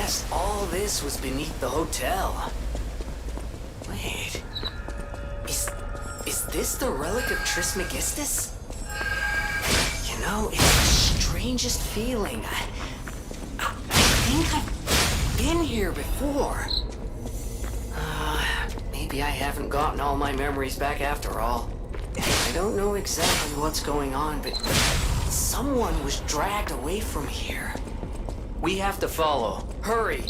guess all this was beneath the hotel. Wait. Is this the relic of Trismegistus? You know, it's the strangest feeling. I think I've been here before. Maybe I haven't gotten all my memories back after all. I don't know exactly what's going on, but someone was dragged away from here. We have to follow. Hurry!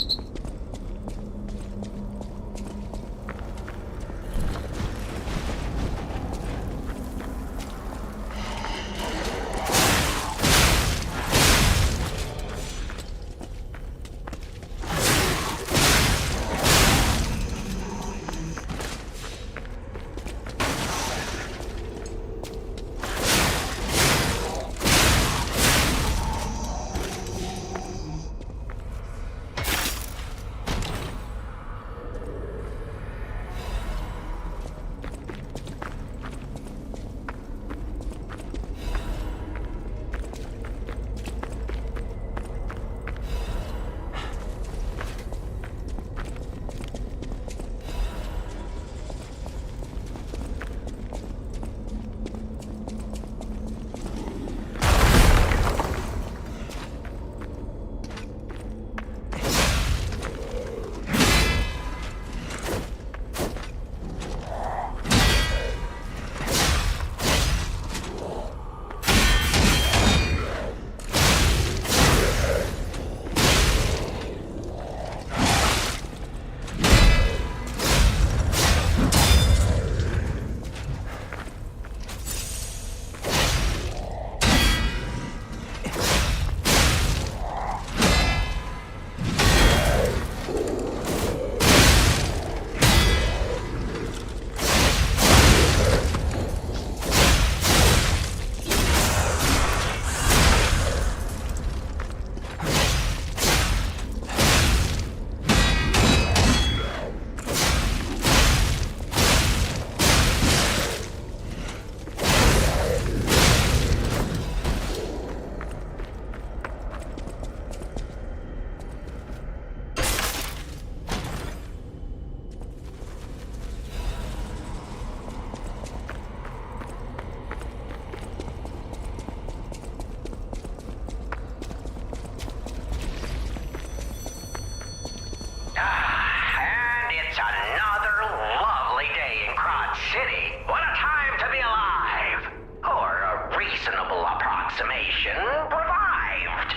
Revived.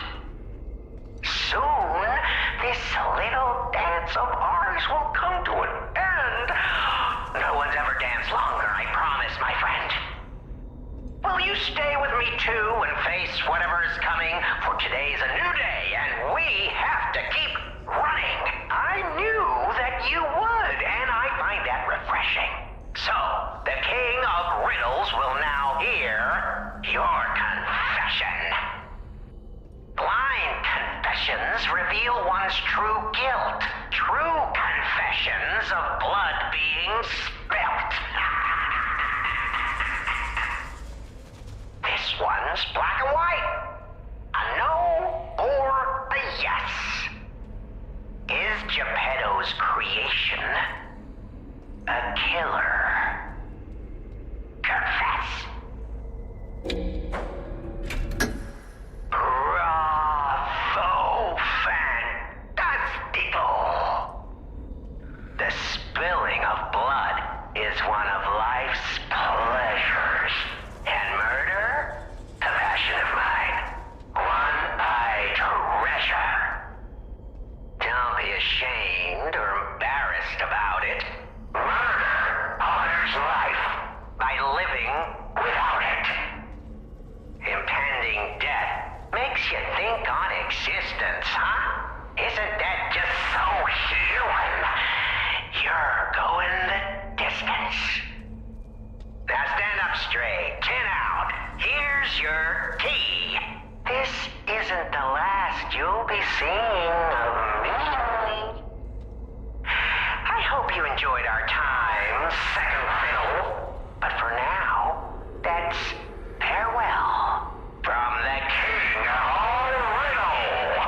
Soon, this little dance of ours will come to an end. No one's ever danced longer, I promise, my friend. Will you stay with me too and face whatever is coming? For today's a new day, and we have to keep running. I knew that you would, and I find that refreshing. So, the King of Riddles will now hear your confession. Blind confessions reveal one's true guilt. True confessions of blood being spilt. This one's black and white. A no or a yes. Is Geppetto's creation a killer? Confess. Bravo, fantastico! The spilling of blood is one of life's pleasures. And murder? A passion of mine. One I treasure. Don't be ashamed or embarrassed about it. Murder honors life by living without it. Impending death makes you think on existence, huh? Isn't that just so human? You're going the distance. Now stand up straight, chin out. Here's your key. This isn't the last you'll be seeing of me. I hope you enjoyed our time, second fiddle. But for now, that's farewell from the King of Riddle.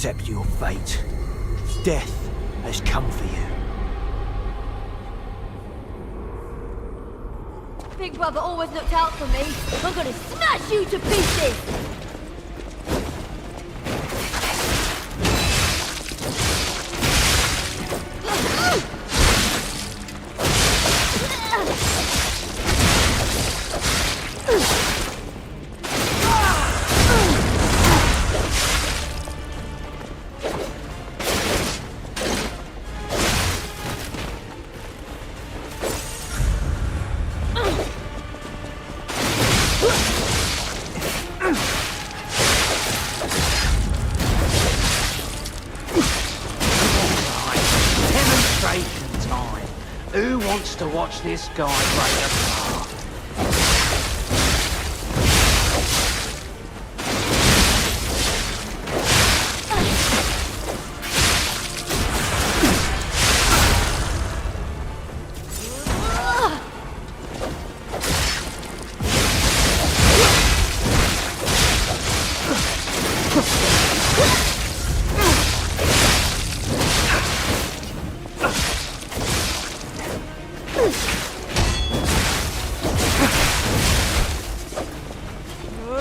accept your fate. Death has come for you. Big brother always looked out for me. I'm gonna smash you to pieces! Who wants to watch this guy break apart?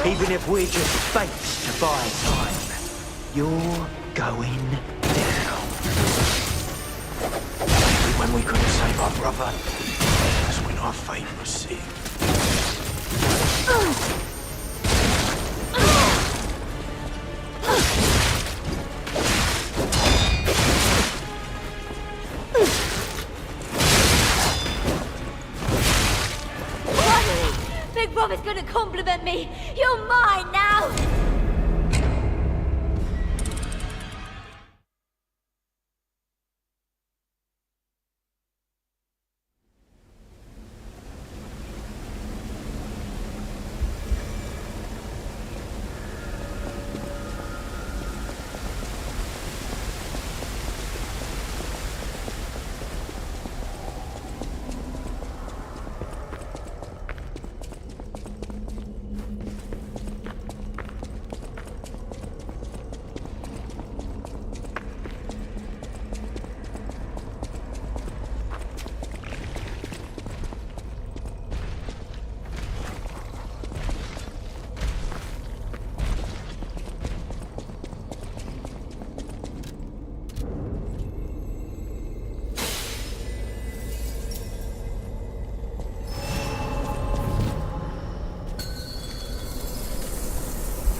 Even if we're just fakes to buy time, you're going down. When we couldn't save our brother, that's when our fate was sealed. Big brother's gonna compliment me! You're mine now!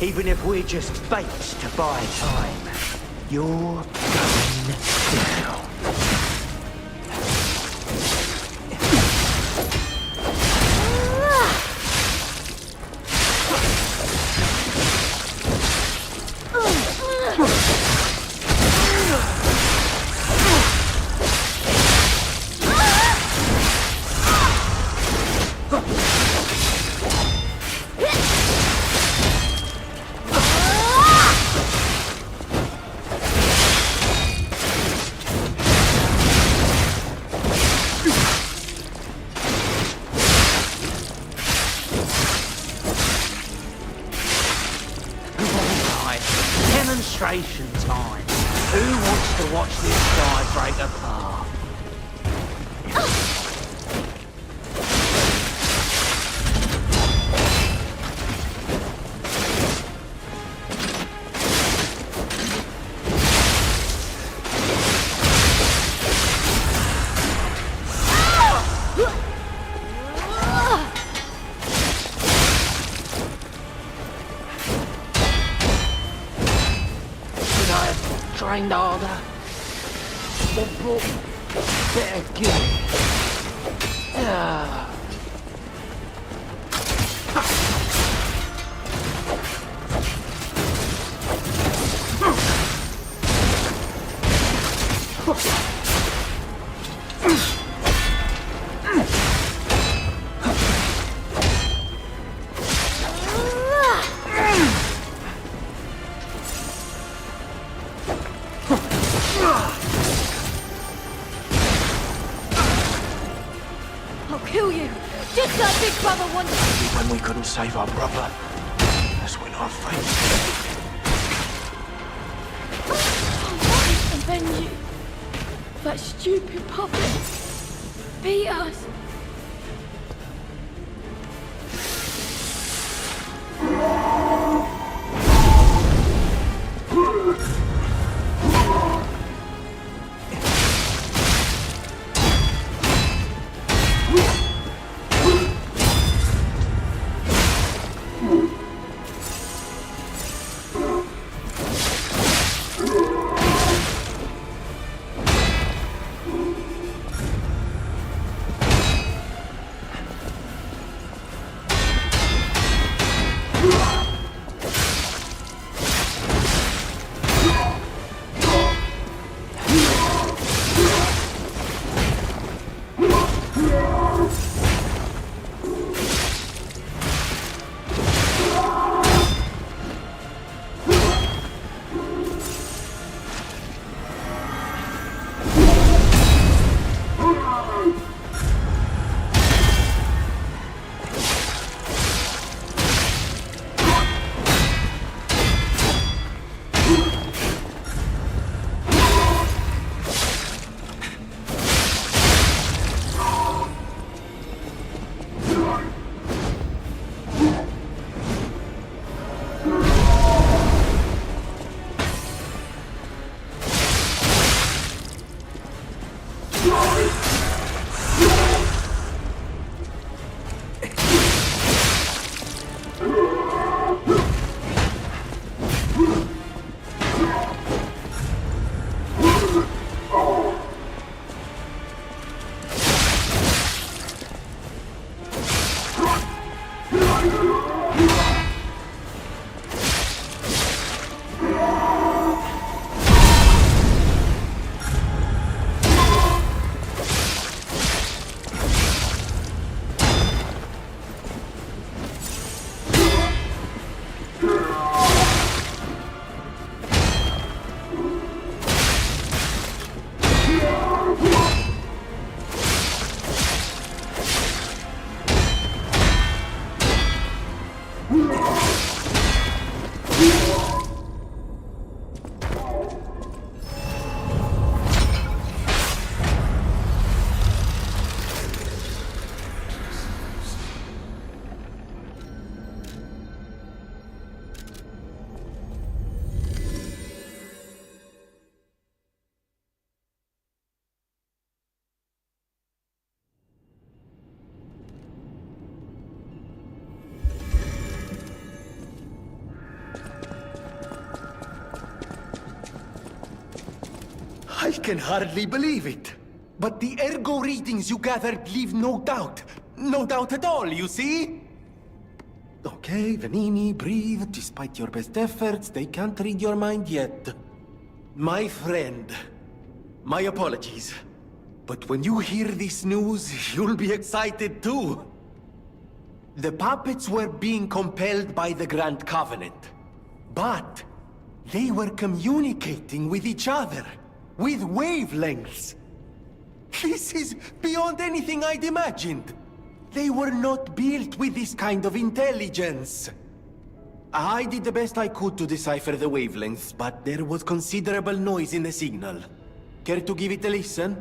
Even if we're just fakes to buy time, you're going down. Demonstration time. Who wants to watch this guy break apart? Trained harder, or brought better gear. I'll kill you, just like Big Brother wanted. When we couldn't save our brother, that's when our fate. defend you. That stupid puppet beat us. I can hardly believe it. But the ergo readings you gathered leave no doubt. No doubt at all, you see? Okay, Vanini, breathe. Despite your best efforts, they can't read your mind yet. My friend, my apologies. But when you hear this news, you'll be excited too. The puppets were being compelled by the Grand Covenant. But they were communicating with each other. With wavelengths. This is beyond anything I'd imagined. They were not built with this kind of intelligence. I did the best I could to decipher the wavelengths, but there was considerable noise in the signal. Care to give it a listen?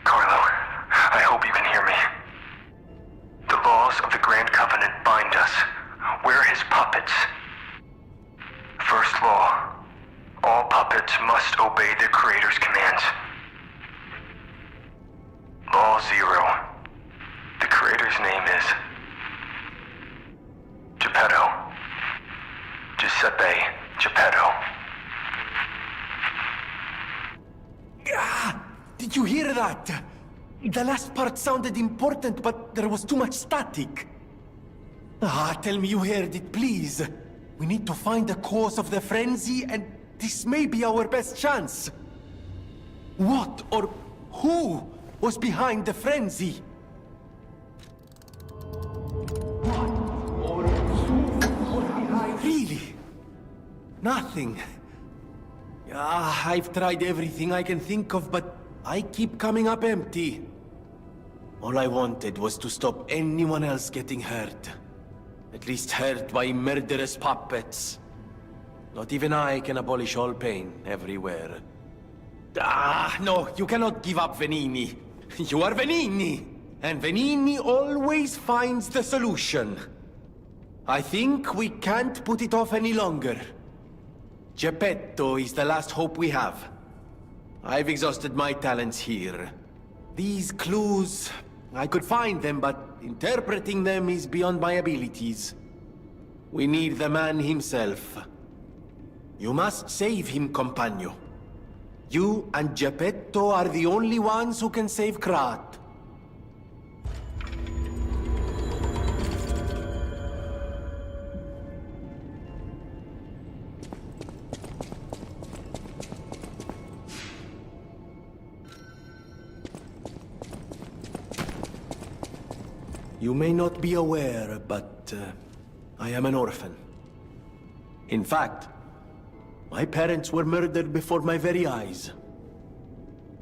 Carlo, I hope you can hear me. The laws of the Grand Covenant bind us. We're his puppets. First law. All puppets must obey their creator's commands. Law 0. The creator's name is Geppetto. Giuseppe Geppetto. Ah! Did you hear that? The last part sounded important, but there was too much static. Tell me you heard it, please. We need to find the cause of the frenzy, and this may be our best chance. What or who was behind the frenzy? Really? Nothing. I've tried everything I can think of, but I keep coming up empty. All I wanted was to stop anyone else getting hurt. At least hurt by murderous puppets. Not even I can abolish all pain everywhere. Ah, no, you cannot give up, Venini. You are Venini! And Venini always finds the solution. I think we can't put it off any longer. Geppetto is the last hope we have. I've exhausted my talents here. These clues, I could find them, but interpreting them is beyond my abilities. We need the man himself. You must save him, compagno. You and Geppetto are the only ones who can save Krat. You may not be aware, but I am an orphan. In fact, my parents were murdered before my very eyes.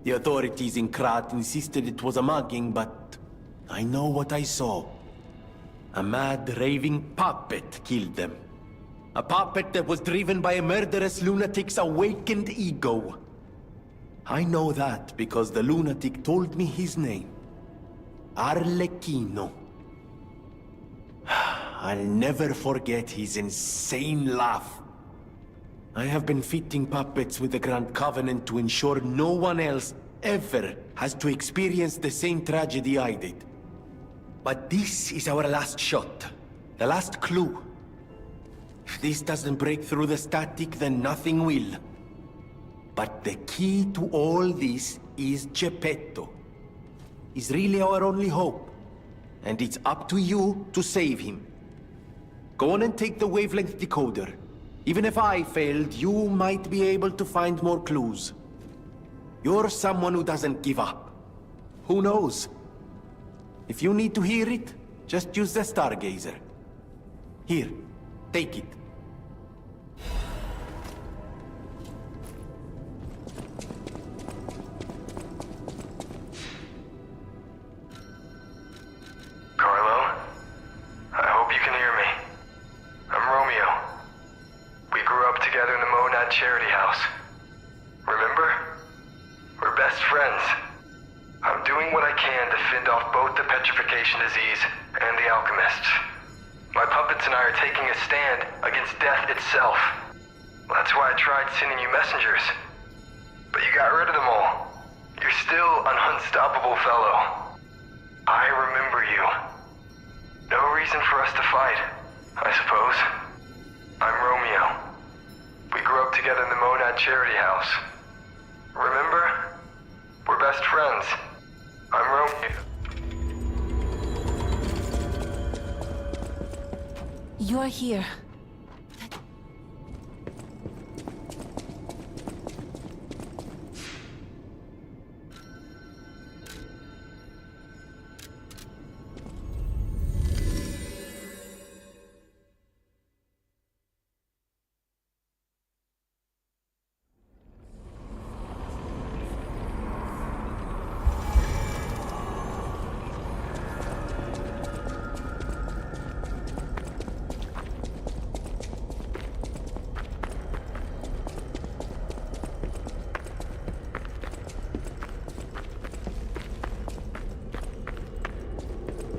The authorities in Krat insisted it was a mugging, but I know what I saw. A mad, raving puppet killed them. A puppet that was driven by a murderous lunatic's awakened ego. I know that because the lunatic told me his name. Arlecchino. I'll never forget his insane laugh. I have been fitting puppets with the Grand Covenant to ensure no one else ever has to experience the same tragedy I did. But this is our last shot. The last clue. If this doesn't break through the static, then nothing will. But the key to all this is Geppetto. He's really our only hope. And it's up to you to save him. Go on and take the wavelength decoder. Even if I failed, you might be able to find more clues. You're someone who doesn't give up. Who knows? If you need to hear it, just use the Stargazer. Here, take it. Carlo? I hope you can hear me. I'm Romeo. We grew up together in the Monad Charity House. Remember? We're best friends. I'm doing what I can to fend off both the petrification disease and the alchemists. My puppets and I are taking a stand against death itself. That's why I tried sending you messengers. But you got rid of them all. You're still an unstoppable fellow. I remember you. No reason for us to fight, I suppose. I'm Romeo. We grew up together in the Monad Charity House. Remember? We're best friends. I'm Romeo. You're here.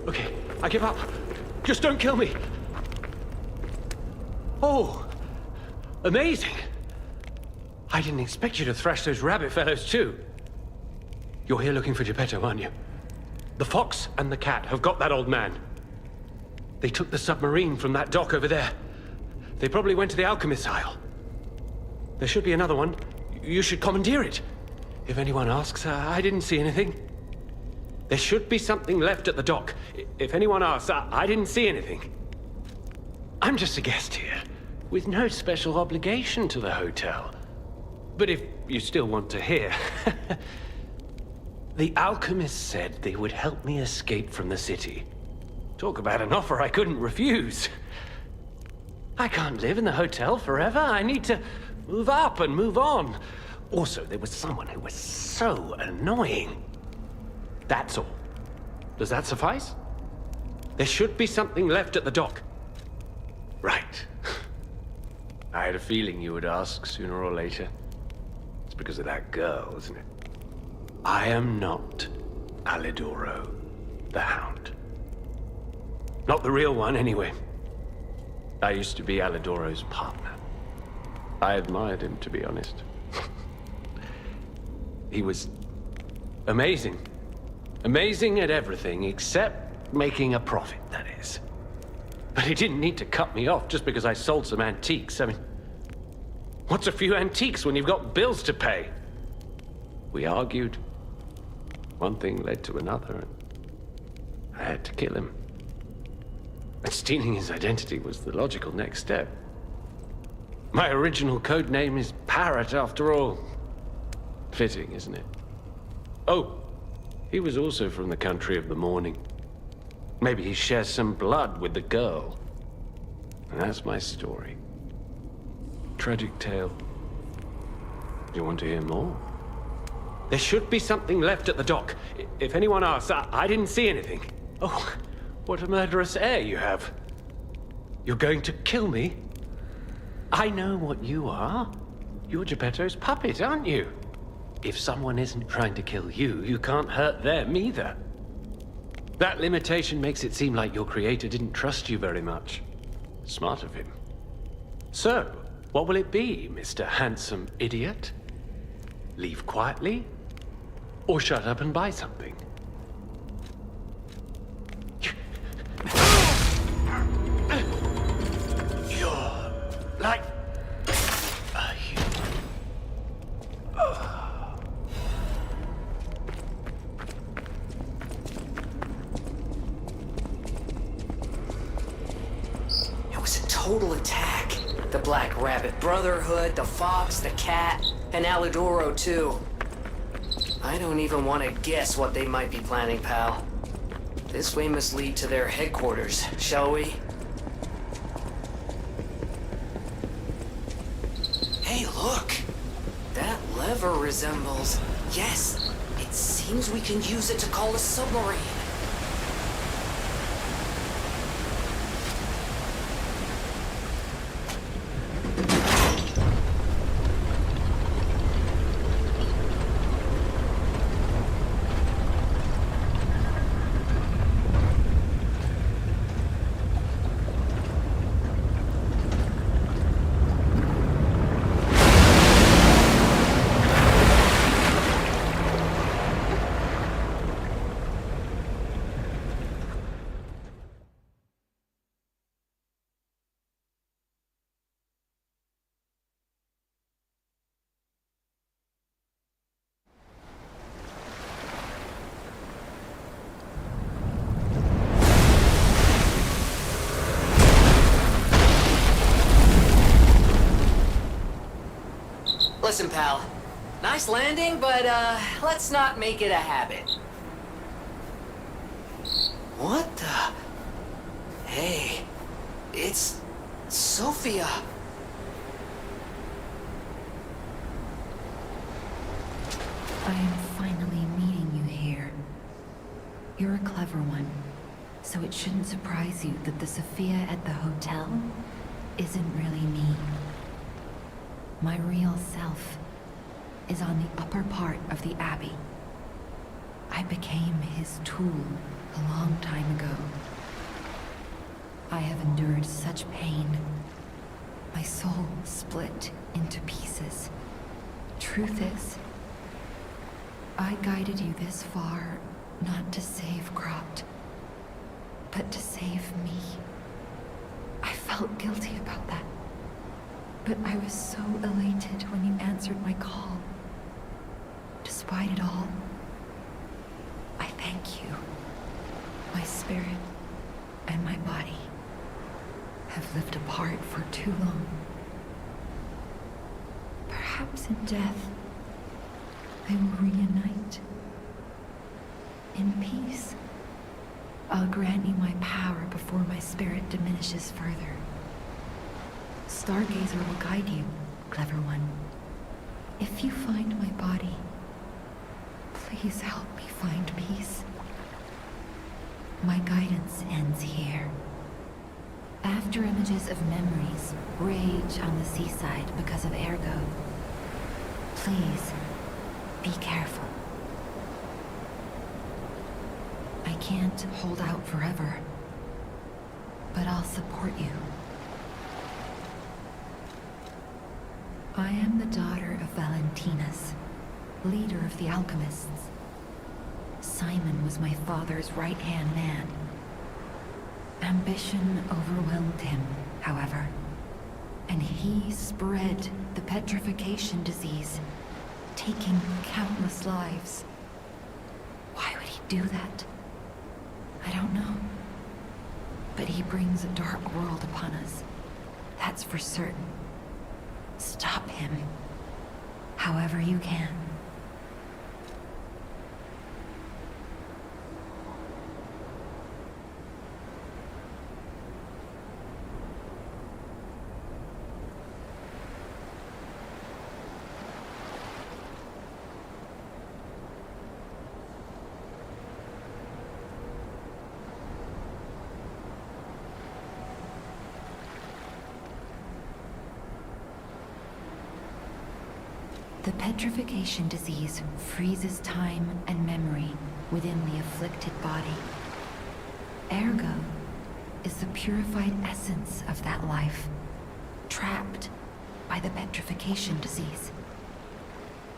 Okay, I give up. Just don't kill me. Oh, amazing. I didn't expect you to thrash those rabbit fellows too. You're here looking for Geppetto, aren't you? The fox and the cat have got that old man. They took the submarine from that dock over there. They probably went to the alchemist's aisle. There should be another one. You should commandeer it. If anyone asks, I didn't see anything. There should be something left at the dock. If anyone asks, I didn't see anything. I'm just a guest here, with no special obligation to the hotel. But if you still want to hear... The alchemist said they would help me escape from the city. Talk about an offer I couldn't refuse. I can't live in the hotel forever. I need to move up and move on. Also, there was someone who was so annoying. That's all. Does that suffice? There should be something left at the dock. Right. I had a feeling you would ask sooner or later. It's because of that girl, isn't it? I am not Alidoro, the Hound. Not the real one, anyway. I used to be Alidoro's partner. I admired him, to be honest. He was amazing. Amazing at everything, except making a profit, that is. But he didn't need to cut me off just because I sold some antiques. I mean, what's a few antiques when you've got bills to pay? We argued. One thing led to another, and I had to kill him. And stealing his identity was the logical next step. My original code name is Parrot, after all. Fitting, isn't it? Oh, he was also from the country of the morning. Maybe he shares some blood with the girl. And that's my story. Tragic tale. Do you want to hear more? There should be something left at the dock. If anyone asks, I didn't see anything. Oh, what a murderous air you have. You're going to kill me? I know what you are. You're Geppetto's puppet, aren't you? If someone isn't trying to kill you, you can't hurt them either. That limitation makes it seem like your creator didn't trust you very much. Smart of him. So, what will it be, Mr. Handsome Idiot? Leave quietly? Or shut up and buy something? You're like a human. It was a total attack. The Black Rabbit Brotherhood, the Fox, the Cat, and Alidoro too. I don't even want to guess what they might be planning, pal. This way must lead to their headquarters, shall we? Hey, look! That lever resembles... Yes! It seems we can use it to call a submarine. Listen, pal. Nice landing, but, let's not make it a habit. What the... Hey, it's... Sophia. I am finally meeting you here. You're a clever one, so it shouldn't surprise you that the Sophia at the hotel isn't really me. My real self is on the upper part of the Abbey. I became his tool a long time ago. I have endured such pain. My soul split into pieces. Truth is, I guided you this far not to save Cropt, but to save me. I felt guilty about that. But I was so elated when you answered my call. Despite it all, I thank you. My spirit and my body have lived apart for too long. Perhaps in death, they will reunite. In peace, I'll grant you my power before my spirit diminishes further. Stargazer will guide you, clever one. If you find my body, please help me find peace. My guidance ends here. After images of memories rage on the seaside because of ergo, please be careful. I can't hold out forever, but I'll support you. I am the daughter of Valentinus, leader of the alchemists. Simon was my father's right-hand man. Ambition overwhelmed him, however, and he spread the petrification disease, taking countless lives. Why would he do that? I don't know. But he brings a dark world upon us. That's for certain. Stop him, however you can. The petrification disease freezes time and memory within the afflicted body. Ergo is the purified essence of that life, trapped by the petrification disease.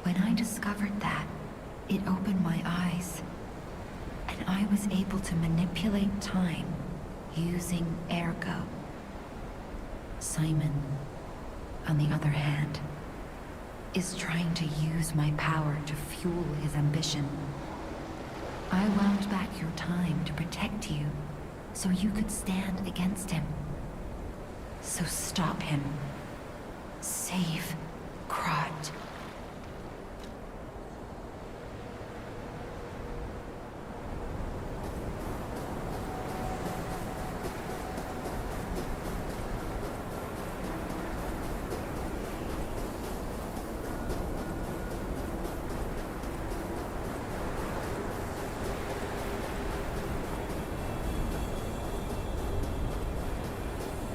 When I discovered that, it opened my eyes, and I was able to manipulate time using ergo. Simon, on the other hand, is trying to use my power to fuel his ambition. I wound back your time to protect you, so you could stand against him. So stop him. Save Krat.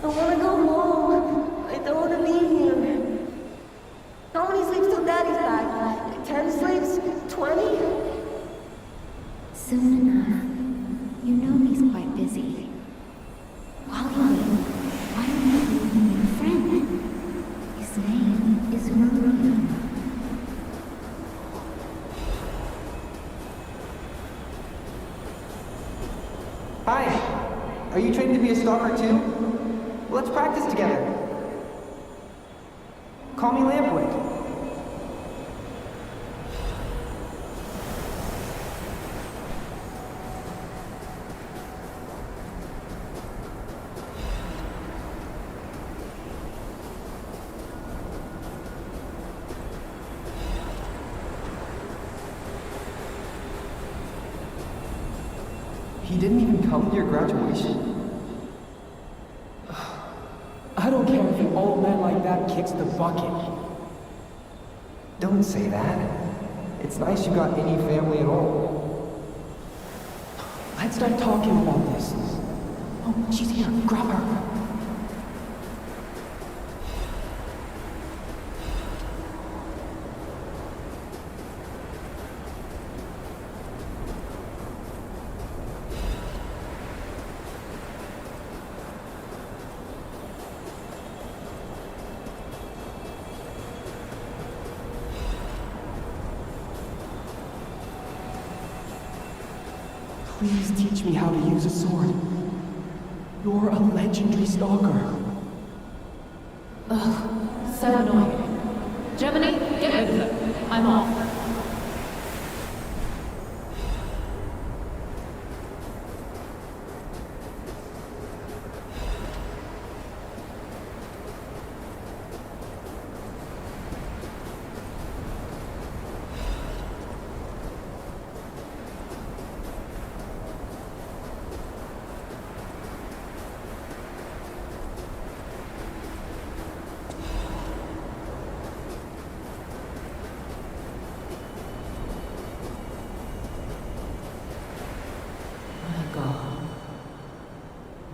I wanna go home. I don't wanna be here. How many sleeps till Daddy's back? 10 sleeps? 20? Soon enough. You know he's quite busy. While you wait, why don't you meet your friend? His name is Maria. Hi! Are you trained to be a stalker too? Let's practice together. Call me Lampwood. He didn't even come to your graduation? I don't care if an old man like that kicks the bucket. Don't say that. It's nice you got any family at all. Let's start talking about this. Oh, she's here. Grab her. Please teach me how to use a sword. You're a legendary stalker. Ugh, so annoying. Germany, get over it. I'm off.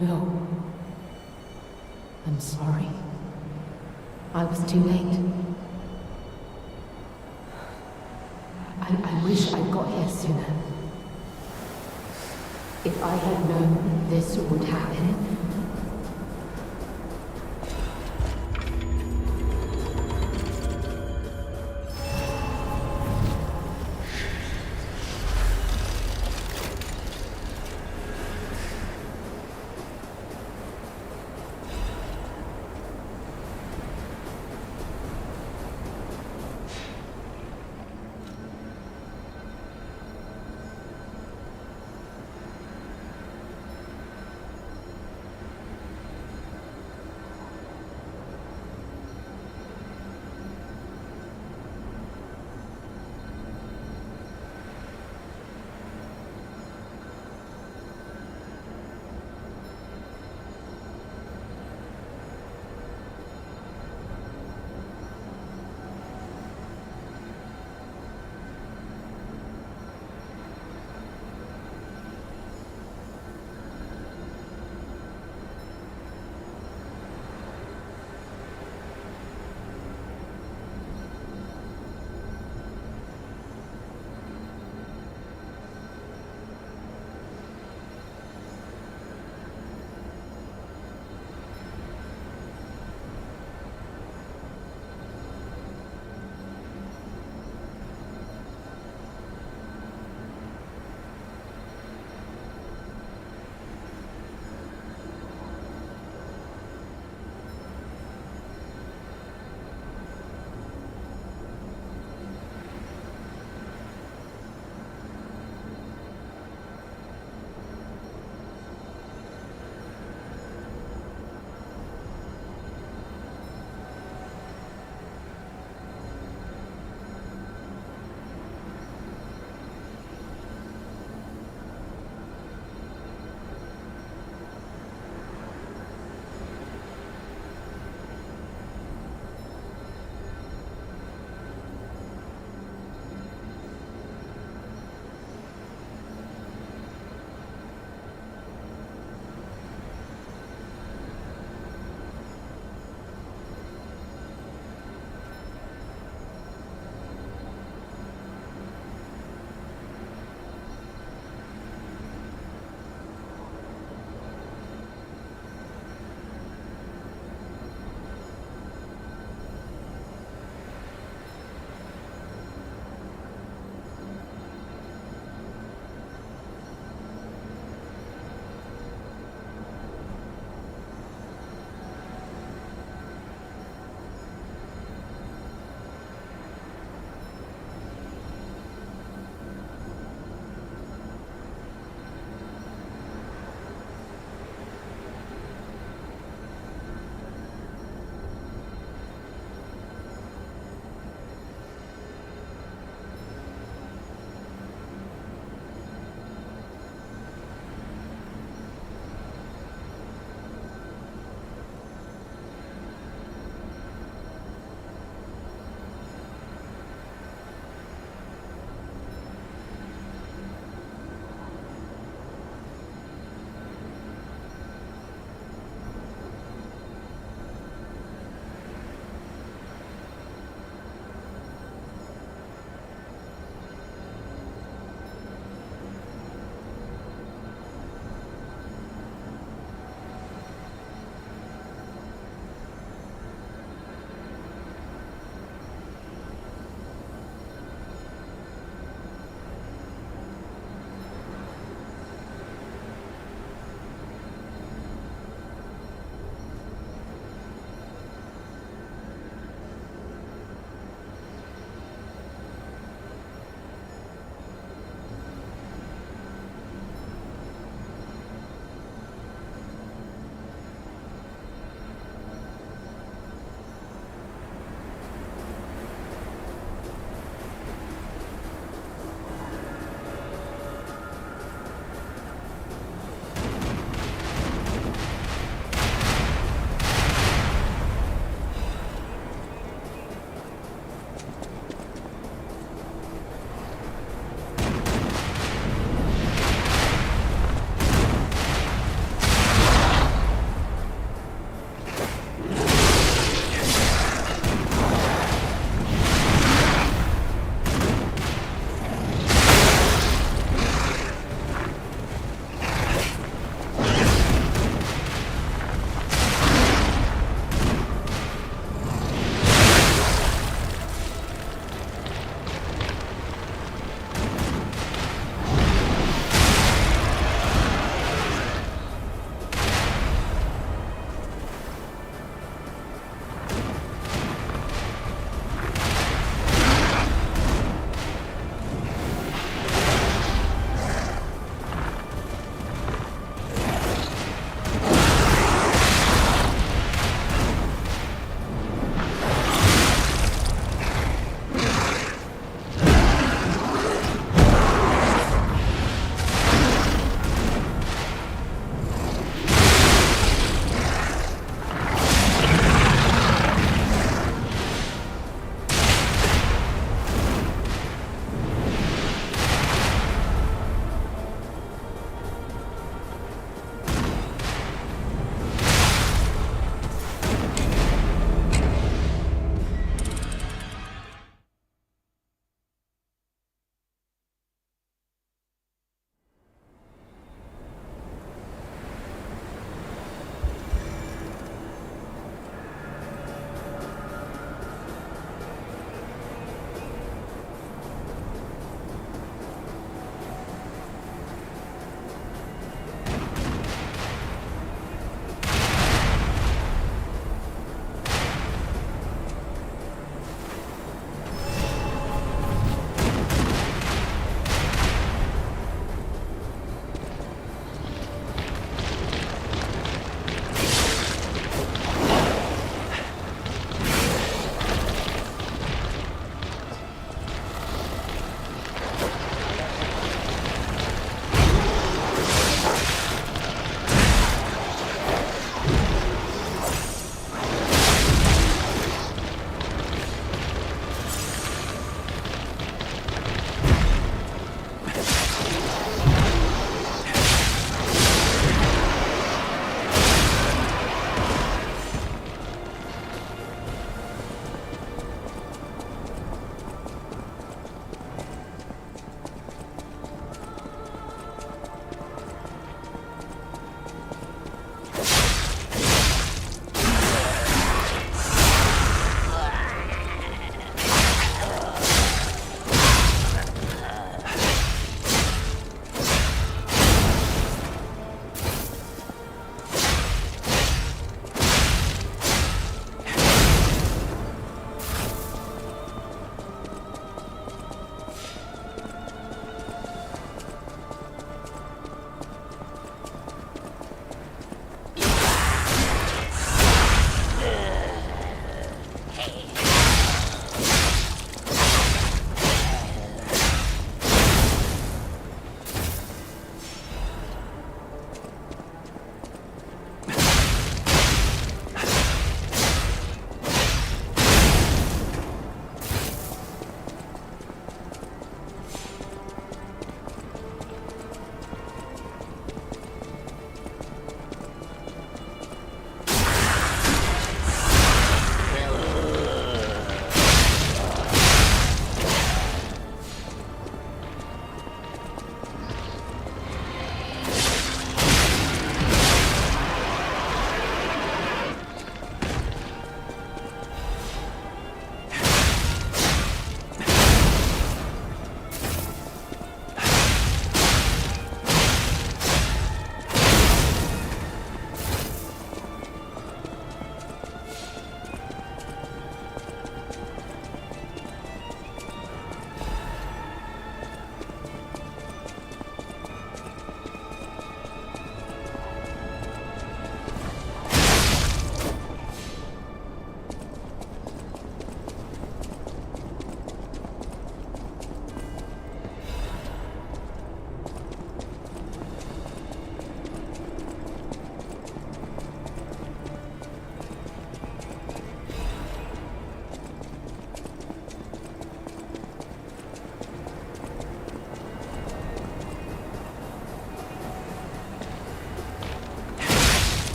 No. was too late. I wish I'd got here sooner. If I had known this would happen.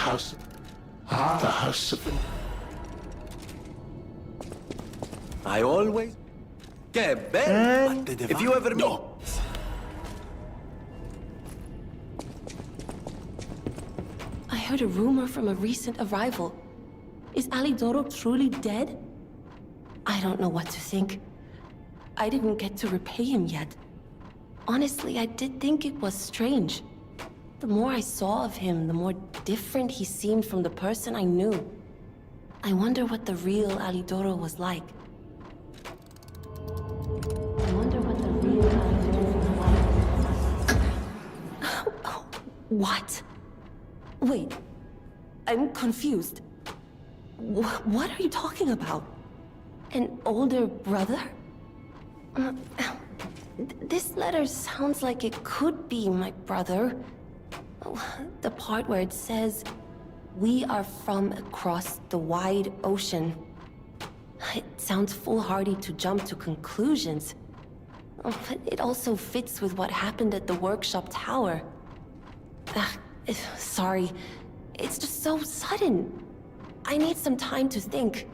house. The house of... I always... Get And if you ever... No! I heard a rumor from a recent arrival. Is Alidoro truly dead? I don't know what to think. I didn't get to repay him yet. Honestly, I did think it was strange. The more I saw of him, the more different he seemed from the person I knew. I wonder what the real Alidoro was like. What? Wait, I'm confused. What are you talking about? An older brother? This letter sounds like it could be my brother. The part where it says, "We are from across the wide ocean." It sounds foolhardy to jump to conclusions. But it also fits with what happened at the workshop tower. Sorry, it's just so sudden. I need some time to think.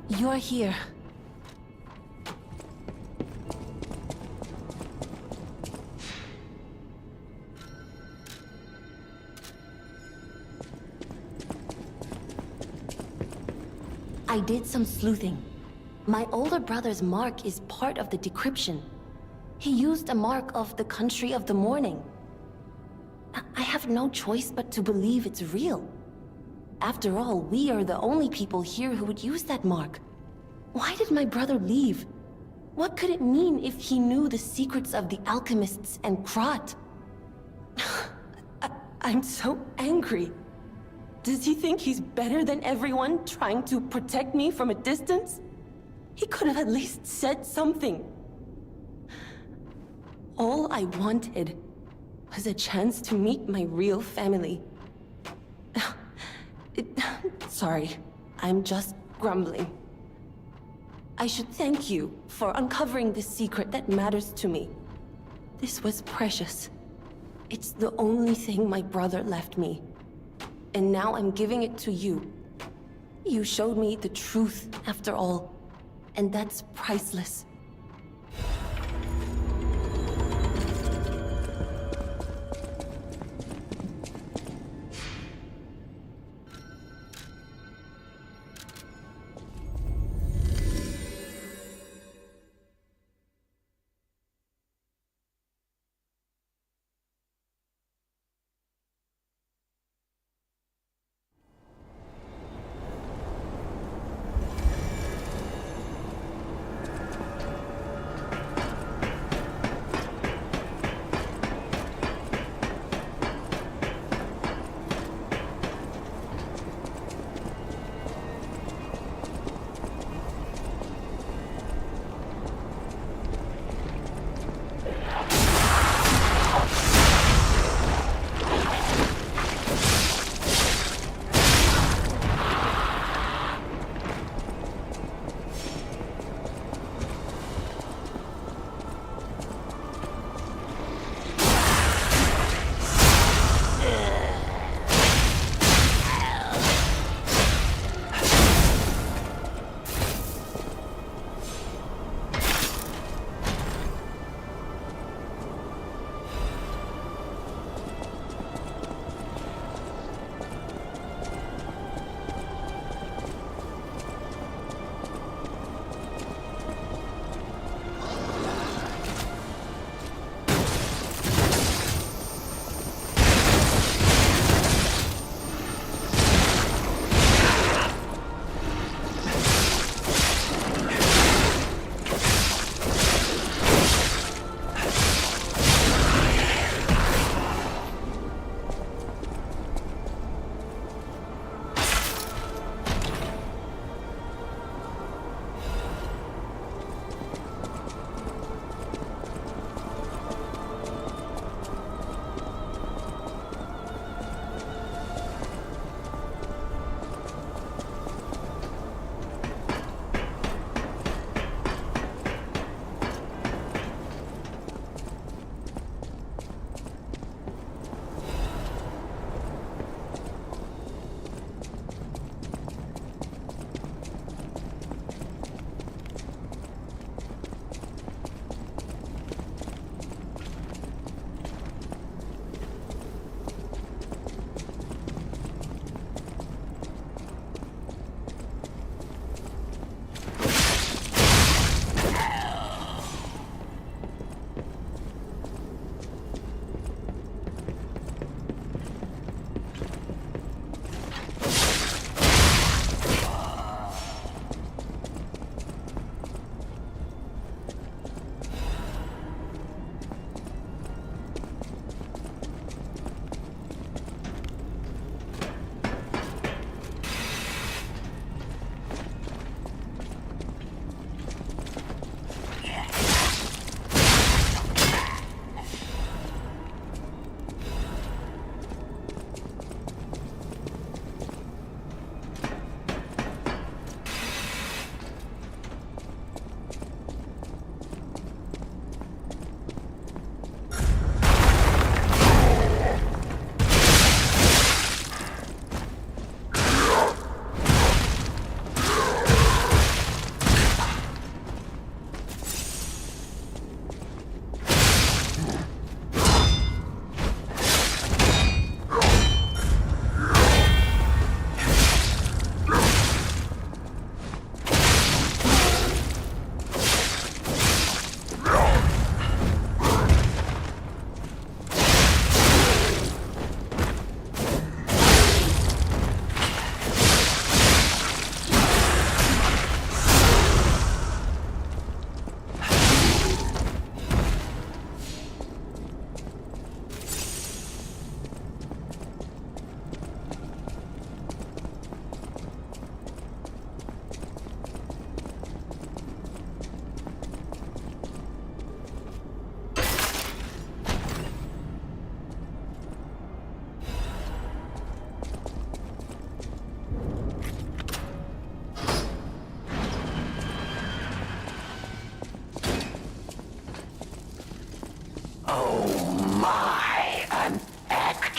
You're here. I did some sleuthing. My older brother's mark is part of the decryption. He used a mark of the country of the morning. I have no choice but to believe it's real. After all, we are the only people here who would use that mark. Why did my brother leave? What could it mean if he knew the secrets of the alchemists and Krat? I'm so angry. Does he think he's better than everyone, trying to protect me from a distance? He could have at least said something. All I wanted was a chance to meet my real family. Sorry, I'm just grumbling. I should thank you for uncovering this secret that matters to me. This was precious. It's the only thing my brother left me. And now I'm giving it to you. You showed me the truth, after all. And that's priceless.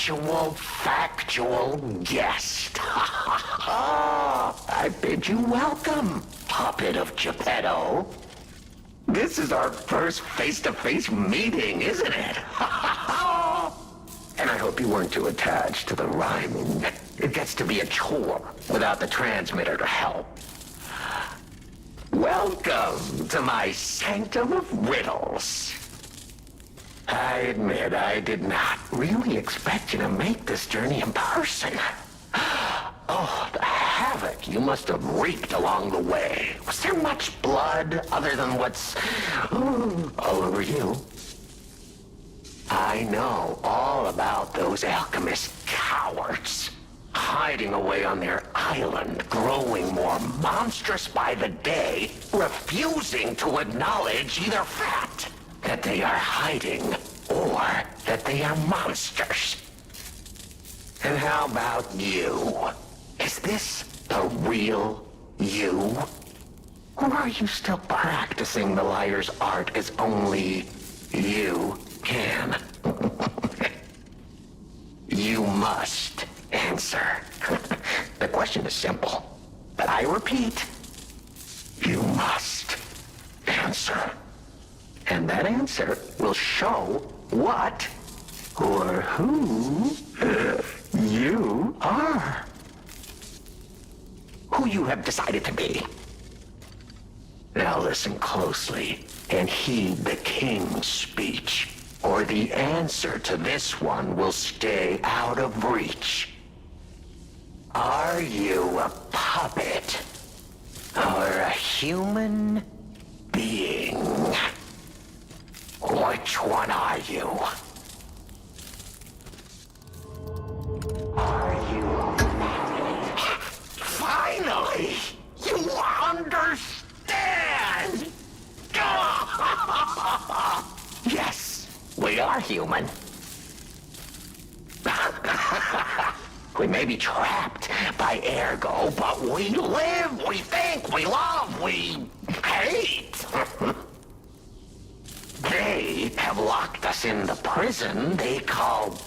actual, factual guest. I bid you welcome, puppet of Geppetto. This is our first face-to-face meeting, isn't it? And I hope you weren't too attached to the rhyming. It gets to be a chore without the transmitter to help. Welcome to my sanctum of riddles. I admit I did not really expect you to make this journey in person. Oh, the havoc you must have wreaked along the way. Was there much blood other than what's all over you? I know all about those alchemist cowards. Hiding away on their island, growing more monstrous by the day, refusing to acknowledge either fact that they are hiding or that they are monsters. And how about you? Is this the real you? Or are you still practicing the liar's art as only you can? You must answer. The question is simple, but I repeat, you must answer. And that answer will show what or who you are. Who you have decided to be. Now listen closely and heed the king's speech, or the answer to this one will stay out of reach. Are you a puppet or a human being? Which one are you? Are you a puppet? Finally! You understand! Yes, we are human. We may be trapped by ergo, but we live, we think, we love, we hate. They have locked us in the prison they call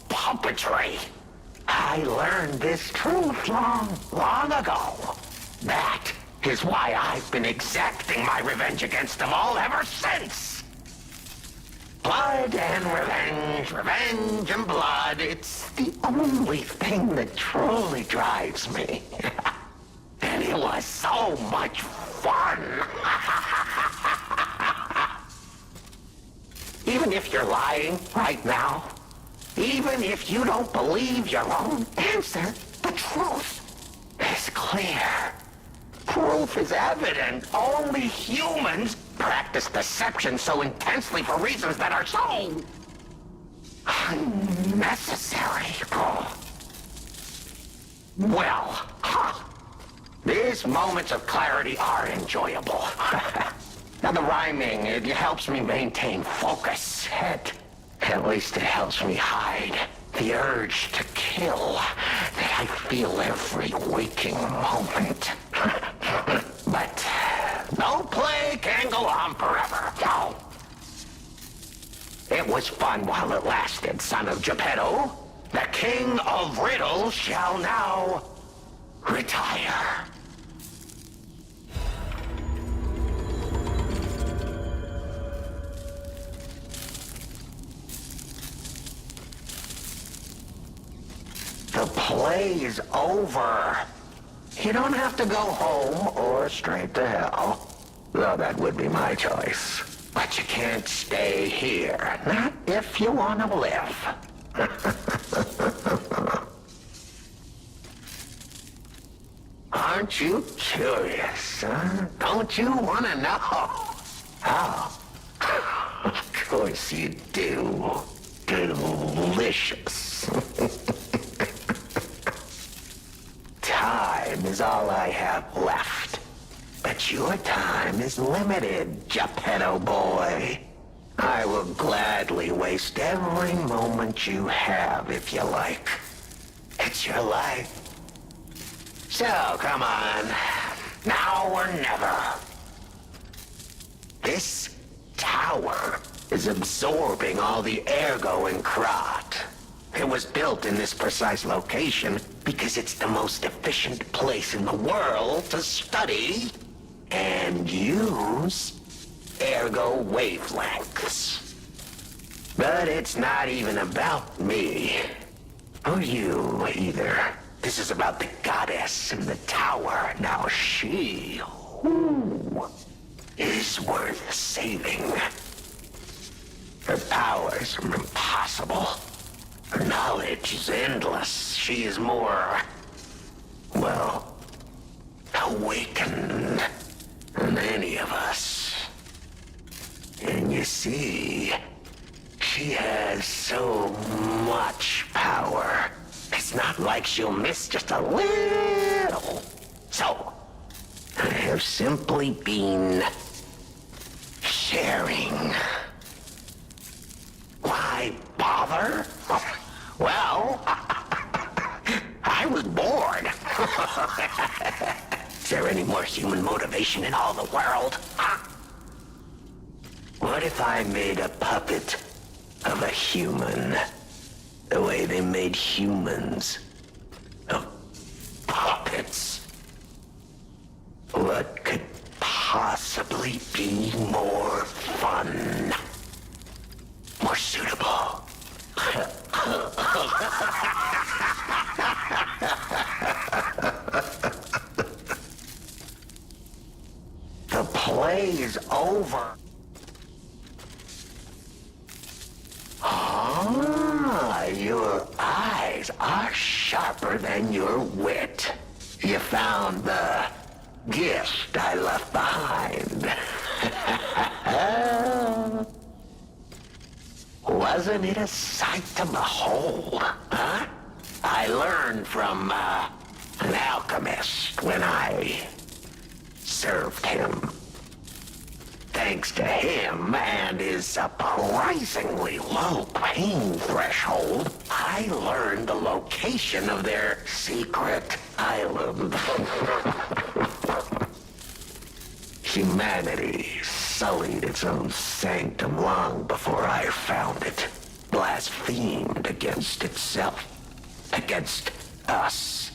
puppetry. I learned this truth long ago. That is why I've been exacting my revenge against them all ever since. Blood and revenge, revenge and blood. It's the only thing that truly drives me. And it was so much fun. Even if you're lying right now, even if you don't believe your own answer, the truth is clear. Proof is evident. Only humans practice deception so intensely for reasons that are so unnecessary. Well, these moments of clarity are enjoyable. Now the rhyming, it helps me maintain focus. At least it helps me hide the urge to kill that I feel every waking moment. But no play can go on forever. No. It was fun while it lasted, son of Geppetto. The king of riddles shall now retire. The play is over. You don't have to go home or straight to hell. Though that would be my choice. But you can't stay here. Not if you want to live. Aren't you curious, huh? Don't you want to know? Oh. Of course you do. Delicious. Time is all I have left. But your time is limited, Geppetto boy. I will gladly waste every moment you have if you like. It's your life. So, come on. Now or never. This tower is absorbing all the ergo in Krat. It was built in this precise location because it's the most efficient place in the world to study and use ergo wavelengths. But it's not even about me. Or you, either. This is about the goddess in the tower. Now she, is worth saving. Her powers are impossible. Her knowledge is endless. She is more, well, awakened than any of us. And you see, she has so much power. It's not like she'll miss just a little. So, I have simply been sharing. Why bother? Well, I was bored. Is there any more human motivation in all the world? What if I made a puppet of a human? The way they made humans of puppets. What could possibly be more fun? More suitable? The play is over. Ah, your eyes are sharper than your wit. You found the gift I left behind. Wasn't it a sight to behold, huh? I learned from an alchemist when I served him. Thanks to him and his surprisingly low pain threshold, I learned the location of their secret island. Humanity sullied its own sanctum long before I found it. Blasphemed against itself, against us,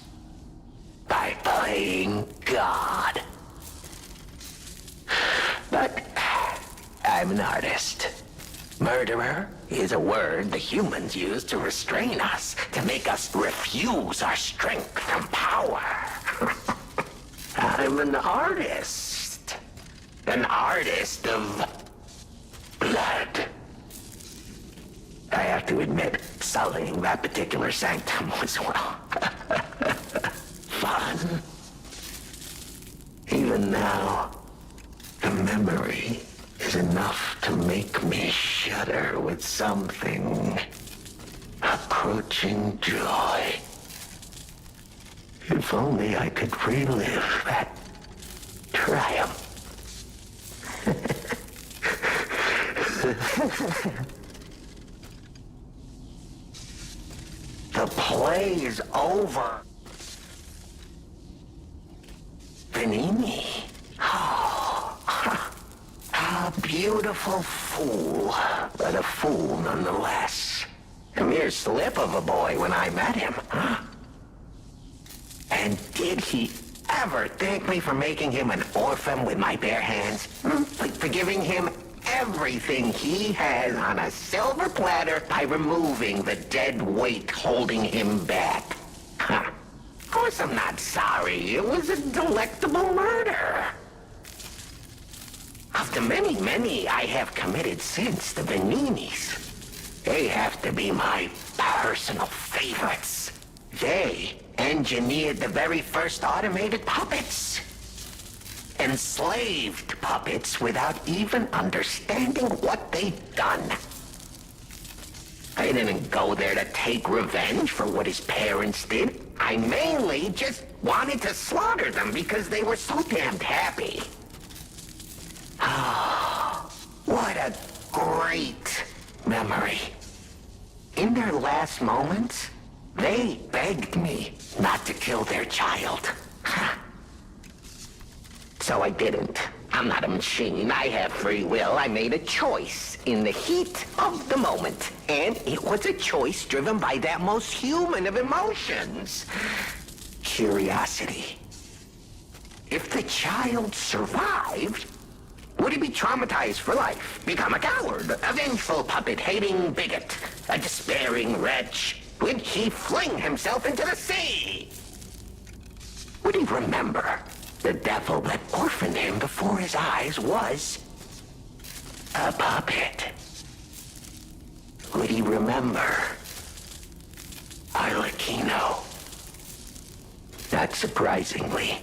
by playing God. But I'm an artist. Murderer is a word the humans use to restrain us, to make us refuse our strength and power. I'm an artist. An artist of blood. I have to admit, sullying that particular sanctum was, well, fun. Even now, the memory is enough to make me shudder with something approaching joy. If only I could relive that triumph. The play is over. Benini. A beautiful fool, but a fool nonetheless. A mere slip of a boy when I met him. And did he ever thank me for making him an orphan with my bare hands? For giving him everything he has on a silver platter by removing the dead weight holding him back. Of course I'm not sorry. It was a delectable murder. Of the many, many I have committed since, the Beninis, they have to be my personal favorites. They engineered the very first automated puppets. Enslaved puppets without even understanding what they'd done. I didn't go there to take revenge for what his parents did. I mainly just wanted to slaughter them because they were so damned happy. Oh, what a great memory. In their last moments, they begged me not to kill their child. So I didn't. I'm not a machine. I have free will. I made a choice in the heat of the moment. And it was a choice driven by that most human of emotions. Curiosity. If the child survived, would he be traumatized for life? Become a coward, a vengeful puppet-hating bigot, a despairing wretch? Would he fling himself into the sea? Would he remember the devil that orphaned him before his eyes was a puppet? Would he remember Arlecchino? Not surprisingly,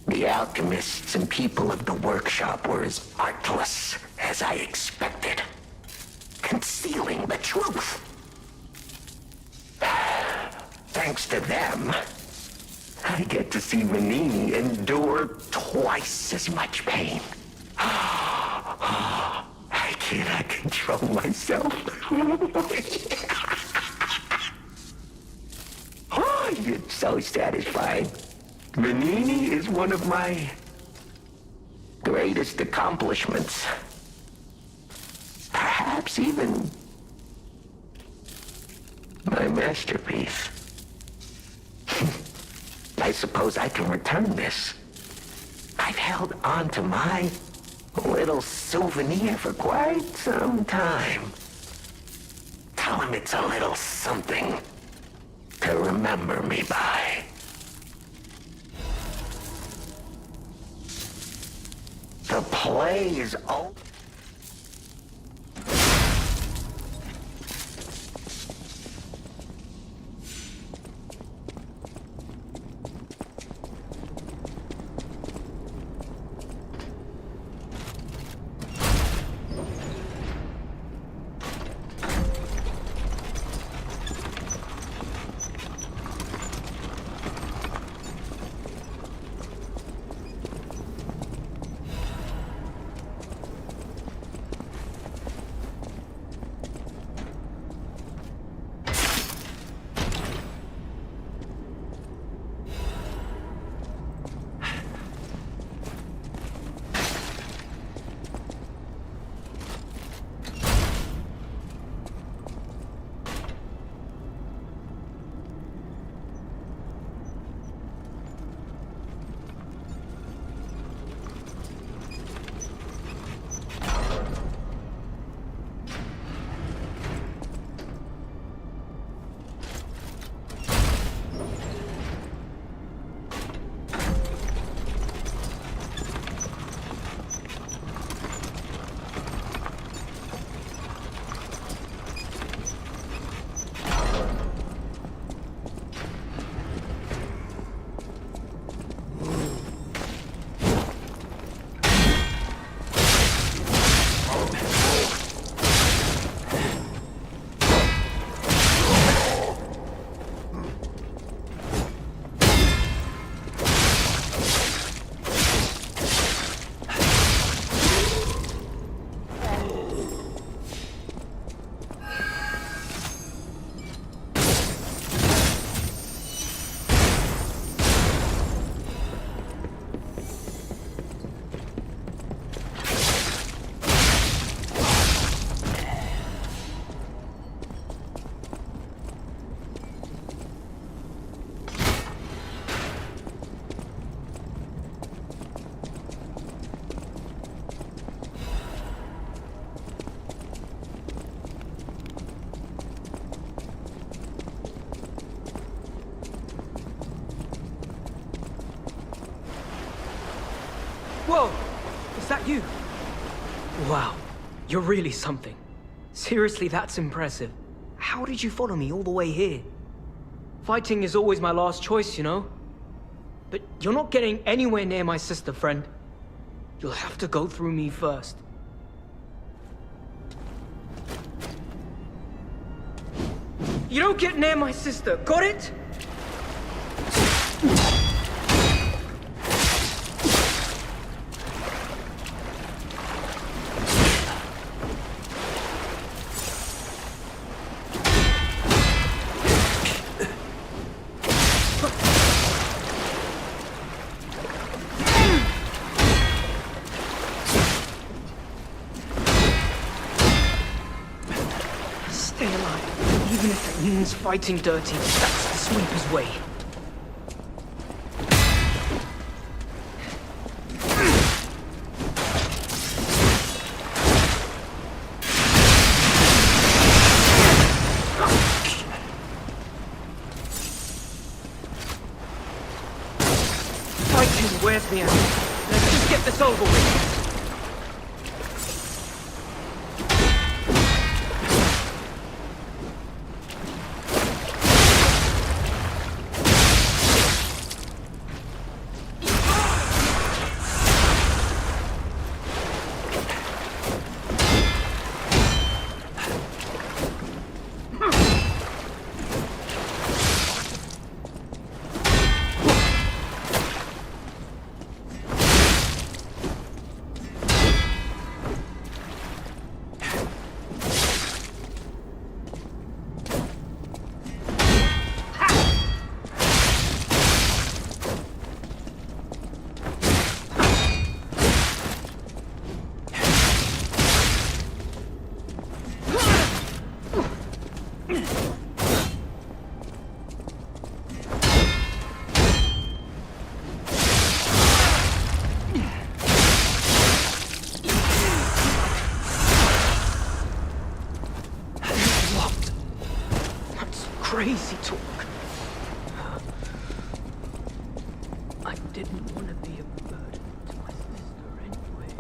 the alchemists and people of the workshop were as artless as I expected, concealing the truth. Thanks to them, I get to see Venini endure twice as much pain. I cannot control myself. Oh, it's so satisfying. Venini is one of my greatest accomplishments. Perhaps even my masterpiece. I suppose I can return this. I've held on to my little souvenir for quite some time. Tell him it's a little something to remember me by. The play is over. Whoa! Is that you? Wow, you're really something. Seriously, that's impressive. How did you follow me all the way here? Fighting is always my last choice, you know? But you're not getting anywhere near my sister, friend. You'll have to go through me first. You don't get near my sister, got it? Even if it means fighting dirty, that's the sweeper's way. Fighting wears me out. Let's just get this over with. Crazy talk. I didn't want to be a burden to my sister anyway.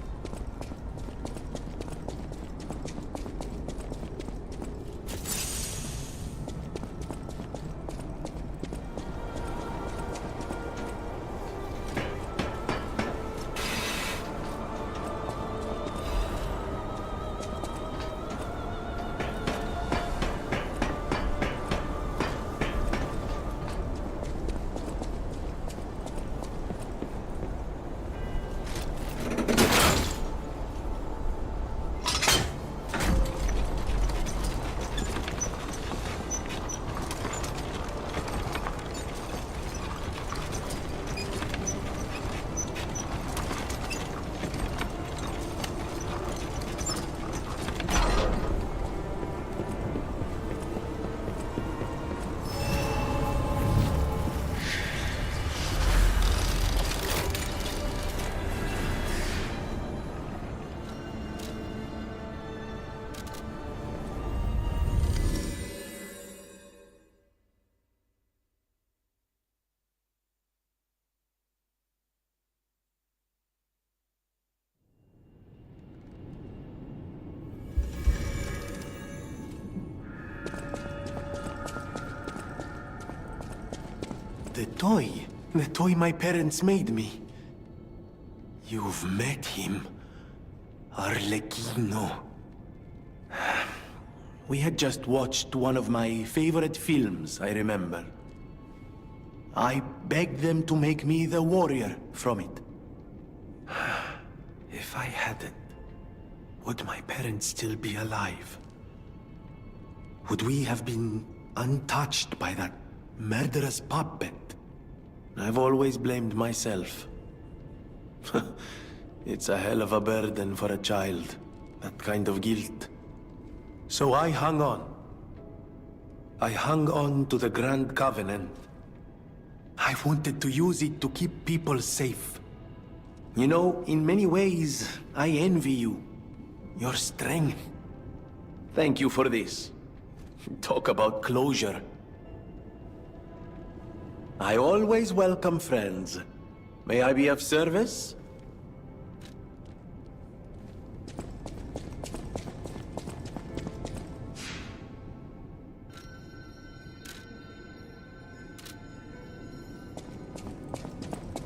The toy my parents made me. You've met him. Arlecchino. We had just watched one of my favorite films, I remember. I begged them to make me the warrior from it. If I hadn't, would my parents still be alive? Would we have been untouched by that murderous puppet? I've always blamed myself. It's a hell of a burden for a child, that kind of guilt. So I hung on. I hung on to the Grand Covenant. I wanted to use it to keep people safe. You know, in many ways, I envy you. Your strength. Thank you for this. Talk about closure. I always welcome friends. May I be of service?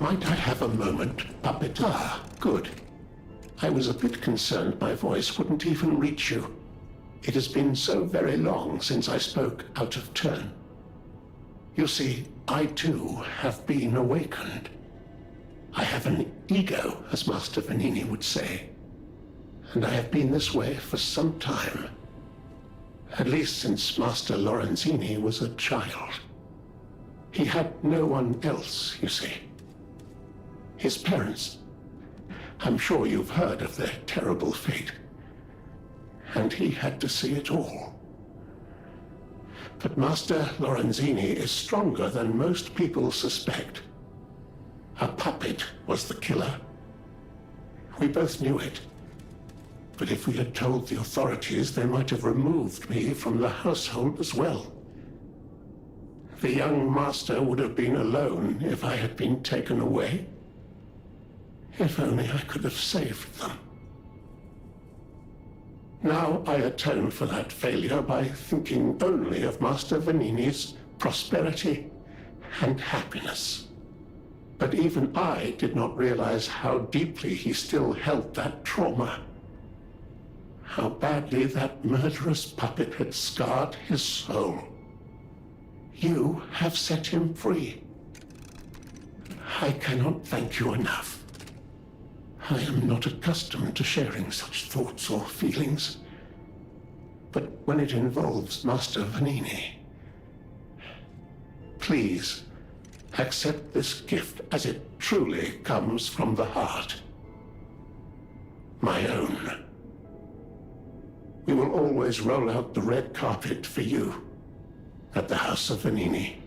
Might I have a moment, puppet? Ah, good. I was a bit concerned my voice wouldn't even reach you. It has been so very long since I spoke out of turn. You see, I too have been awakened. I have an ego, as Master Vanini would say. And I have been this way for some time. At least since Master Lorenzini was a child. He had no one else, you see. His parents. I'm sure you've heard of their terrible fate. And he had to see it all. But Master Lorenzini is stronger than most people suspect. A puppet was the killer. We both knew it. But if we had told the authorities, they might have removed me from the household as well. The young master would have been alone if I had been taken away. If only I could have saved them. Now I atone for that failure by thinking only of Master Vanini's prosperity and happiness. But even I did not realize how deeply he still held that trauma. How badly that murderous puppet had scarred his soul. You have set him free. I cannot thank you enough. I am not accustomed to sharing such thoughts or feelings. But when it involves Master Vanini, please accept this gift as it truly comes from the heart. My own. We will always roll out the red carpet for you at the House of Vanini.